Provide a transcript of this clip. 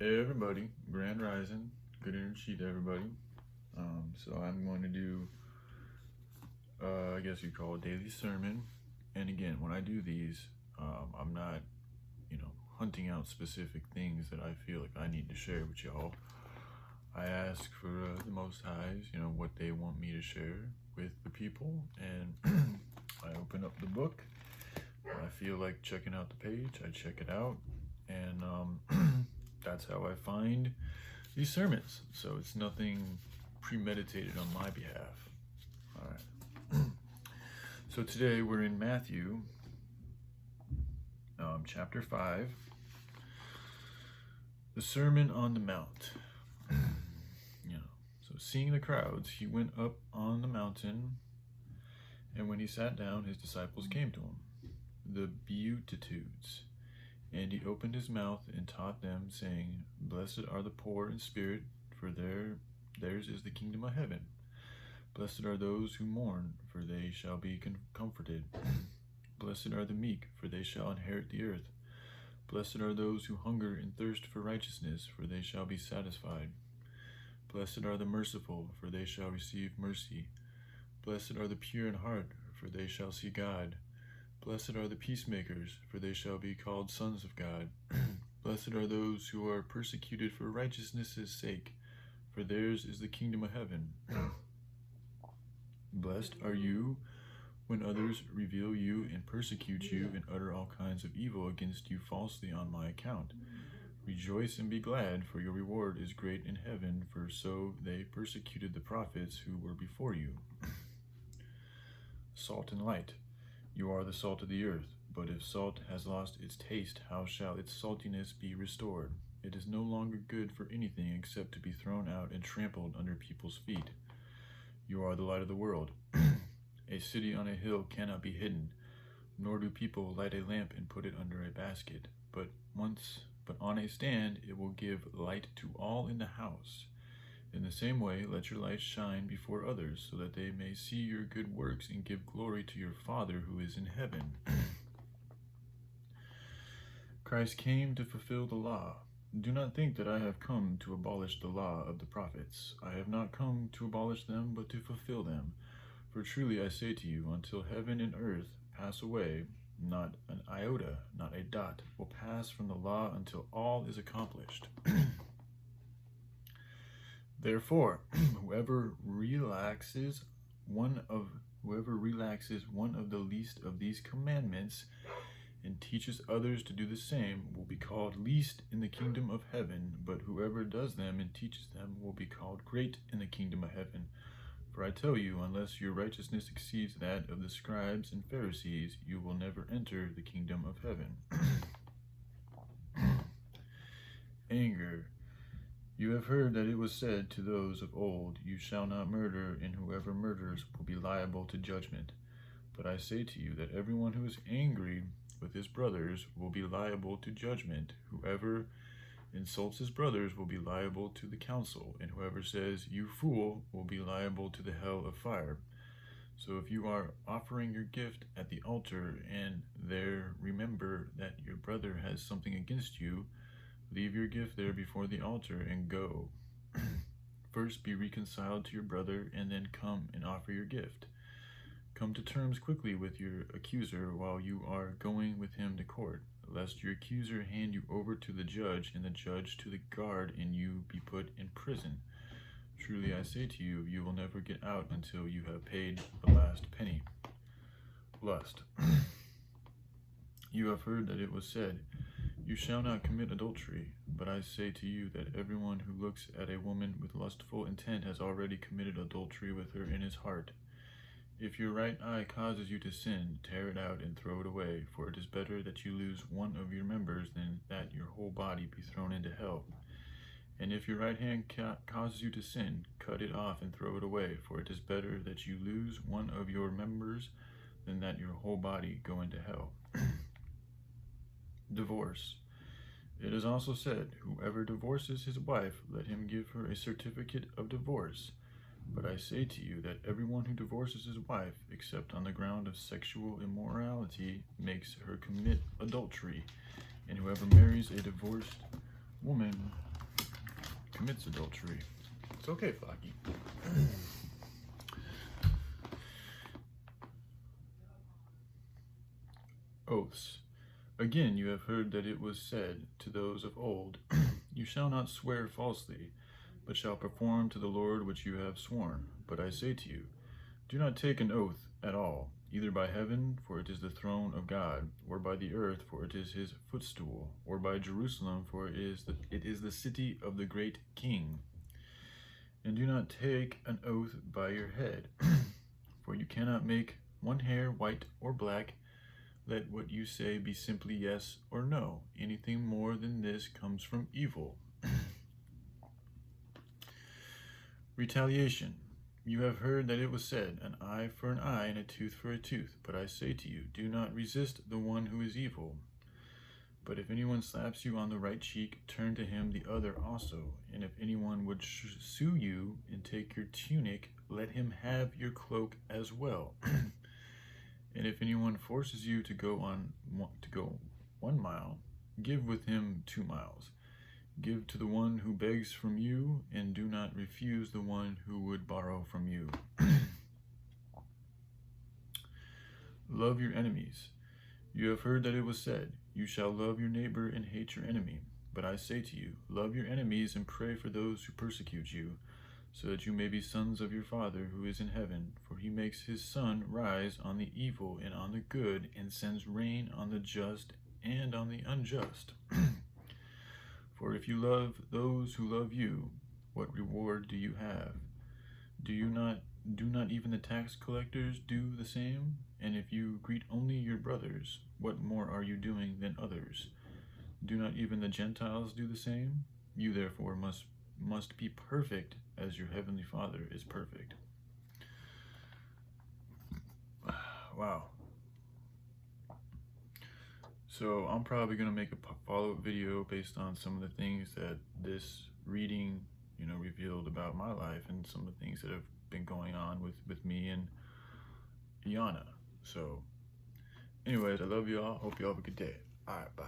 Hey everybody, Grand Rising, good energy to everybody. So I'm going to do, I guess you call it daily sermon. And again, when I do these, I'm not, hunting out specific things that I feel like I need to share with y'all. I ask for the MostHighs, what they want me to share with the people, and I open up the book. When I feel like checking out the page, I check it out, and that's how I find these sermons. So it's nothing premeditated on my behalf. All right. So today we're in Matthew, chapter 5, the Sermon on the Mount. So seeing the crowds, he went up on the mountain, and when he sat down, his disciples came to him. The Beatitudes. And he opened his mouth and taught them, saying, Blessed are the poor in spirit, for theirs is the kingdom of heaven. Blessed are those who mourn, for they shall be comforted. Blessed are the meek, for they shall inherit the earth. Blessed are those who hunger and thirst for righteousness, for they shall be satisfied. Blessed are the merciful, for they shall receive mercy. Blessed are the pure in heart, for they shall see God. Blessed are the peacemakers, for they shall be called sons of God. Blessed are those who are persecuted for righteousness' sake, for theirs is the kingdom of heaven. Blessed are you when others revile you and persecute you and utter all kinds of evil against you falsely on my account. Rejoice and be glad, for your reward is great in heaven, for so they persecuted the prophets who were before you. Salt and light. You are the salt of the earth, but if salt has lost its taste, how shall its saltiness be restored? It is no longer good for anything except to be thrown out and trampled under people's feet. You are the light of the world. A city on a hill cannot be hidden, nor do people light a lamp and put it under a basket, but on a stand it will give light to all in the house. In the same way, let your light shine before others, so that they may see your good works and give glory to your Father who is in heaven. Christ came to fulfill the law. Do not think that I have come to abolish the law of the prophets. I have not come to abolish them, but to fulfill them. For truly I say to you, until heaven and earth pass away, not an iota, not a dot, will pass from the law until all is accomplished. Therefore, whoever relaxes one of the least of these commandments and teaches others to do the same will be called least in the kingdom of heaven, but whoever does them and teaches them will be called great in the kingdom of heaven. For I tell you, unless your righteousness exceeds that of the scribes and Pharisees, you will never enter the kingdom of heaven. Anger. You have heard that it was said to those of old, You shall not murder, and whoever murders will be liable to judgment. But I say to you that everyone who is angry with his brothers will be liable to judgment. Whoever insults his brothers will be liable to the council, and whoever says, You fool, will be liable to the hell of fire. So if you are offering your gift at the altar, and there remember that your brother has something against you, leave your gift there before the altar and go. First be reconciled to your brother, and then come and offer your gift. Come to terms quickly with your accuser while you are going with him to court, lest your accuser hand you over to the judge, and the judge to the guard, and you be put in prison. Truly I say to you, you will never get out until you have paid the last penny. Lust. You have heard that it was said, You shall not commit adultery. But I say to you that everyone who looks at a woman with lustful intent has already committed adultery with her in his heart. If your right eye causes you to sin, tear it out and throw it away, for it is better that you lose one of your members than that your whole body be thrown into hell. And if your right hand causes you to sin, cut it off and throw it away, for it is better that you lose one of your members than that your whole body go into hell. Divorce. It is also said, Whoever divorces his wife, let him give her a certificate of divorce. But I say to you that everyone who divorces his wife, except on the ground of sexual immorality, makes her commit adultery, and whoever marries a divorced woman commits adultery. It's okay, Flocky. Oaths. Again, you have heard that it was said to those of old, You shall not swear falsely, but shall perform to the Lord which you have sworn. But I say to you, do not take an oath at all, either by heaven, for it is the throne of God, or by the earth, for it is his footstool, or by Jerusalem, for it is the city of the great King. And do not take an oath by your head, for you cannot make one hair white or black. Let what you say be simply yes or no. Anything more than this comes from evil. Retaliation. You have heard that it was said, an eye for an eye and a tooth for a tooth. But I say to you, do not resist the one who is evil. But if anyone slaps you on the right cheek, turn to him the other also. And if anyone would sue you and take your tunic, let him have your cloak as well. And if anyone forces you to go 1 mile, give with him 2 miles. Give to the one who begs from you, and do not refuse the one who would borrow from you. Love your enemies. You have heard that it was said, You shall love your neighbor and hate your enemy. But I say to you, love your enemies and pray for those who persecute you, so that you may be sons of your Father who is in heaven. For he makes his sun rise on the evil and on the good, and sends rain on the just and on the unjust. For if you love those who love you, what reward do you have? Do not even the tax collectors do the same? And if you greet only your brothers, what more are you doing than others? Do not even the Gentiles do the same? You therefore must be perfect as your heavenly Father is perfect. Wow. So I'm probably going to make a follow-up video based on some of the things that this reading, revealed about my life and some of the things that have been going on with me and Yana. So anyways, I love you all. Hope you all have a good day. All right, bye.